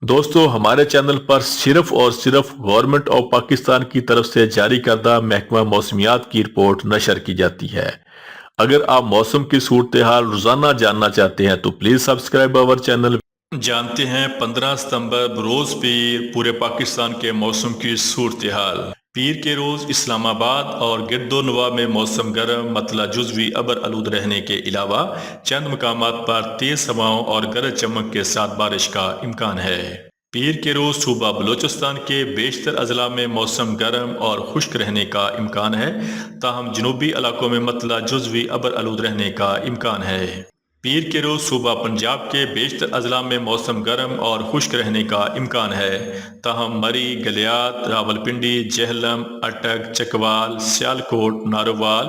دوستو ہمارے چینل پر صرف اور صرف گورنمنٹ آف پاکستان کی طرف سے جاری کردہ محکمہ موسمیات کی رپورٹ نشر کی جاتی ہے۔ اگر آپ موسم کی صورتحال روزانہ جاننا چاہتے ہیں تو پلیز سبسکرائب آور چینل۔ جانتے ہیں 15 ستمبر بروز پیر پورے پاکستان کے موسم کی صورتحال۔ پیر کے روز اسلام آباد اور گرد و نواح میں موسم گرم مطلع جزوی ابر آلود رہنے کے علاوہ چند مقامات پر تیز ہواؤں اور گرج چمک کے ساتھ بارش کا امکان ہے۔ پیر کے روز صوبہ بلوچستان کے بیشتر اضلاع میں موسم گرم اور خشک رہنے کا امکان ہے، تاہم جنوبی علاقوں میں مطلع جزوی ابر آلود رہنے کا امکان ہے۔ پیر کے روز صوبہ پنجاب کے بیشتر اضلاع میں موسم گرم اور خشک رہنے کا امکان ہے، تاہم مری، گلیات، راولپنڈی، جہلم، اٹک، چکوال، سیالکوٹ، نارووال،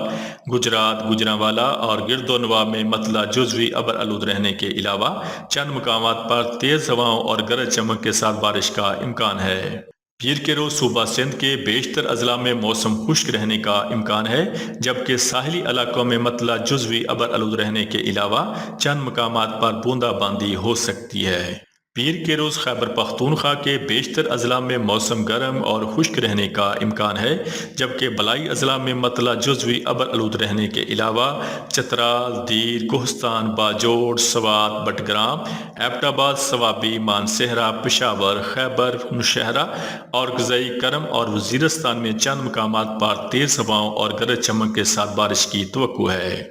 گجرات، گجرانوالہ اور گرد و نواح میں مطلع جزوی ابر آلود رہنے کے علاوہ چند مقامات پر تیز ہواؤں اور گرج چمک کے ساتھ بارش کا امکان ہے۔ پیر کے روز صوبہ سندھ کے بیشتر اضلاع میں موسم خشک رہنے کا امکان ہے، جبکہ ساحلی علاقوں میں مطلع جزوی ابر آلود رہنے کے علاوہ چند مقامات پر بوندا باندی ہو سکتی ہے۔ پیر کے روز خیبر پختونخوا کے بیشتر اضلاع میں موسم گرم اور خشک رہنے کا امکان ہے، جبکہ بلائی اضلاع میں مطلع جزوی ابر آلود رہنے کے علاوہ چترال، دیر، کوہستان، باجوڑ، سوات، بٹگرام، ایبٹ آباد، سوابی، مانسہرہ، پشاور، خیبر نوشہرہ اور گزئی کرم اور وزیرستان میں چند مقامات پر تیز ہواؤں اور گرج چمک کے ساتھ بارش کی توقع ہے۔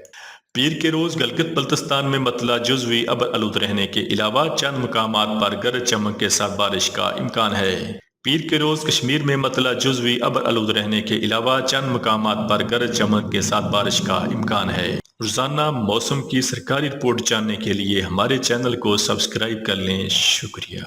پیر کے روز گلگت بلتستان میں مطلع جزوی ابر آلود رہنے کے علاوہ چند مقامات پر گرج چمک کے ساتھ بارش کا امکان ہے۔ پیر کے روز کشمیر میں مطلع جزوی ابر آلود رہنے کے علاوہ چند مقامات پر گرج چمک کے ساتھ بارش کا امکان ہے۔ روزانہ موسم کی سرکاری رپورٹ جاننے کے لیے ہمارے چینل کو سبسکرائب کر لیں۔ شکریہ۔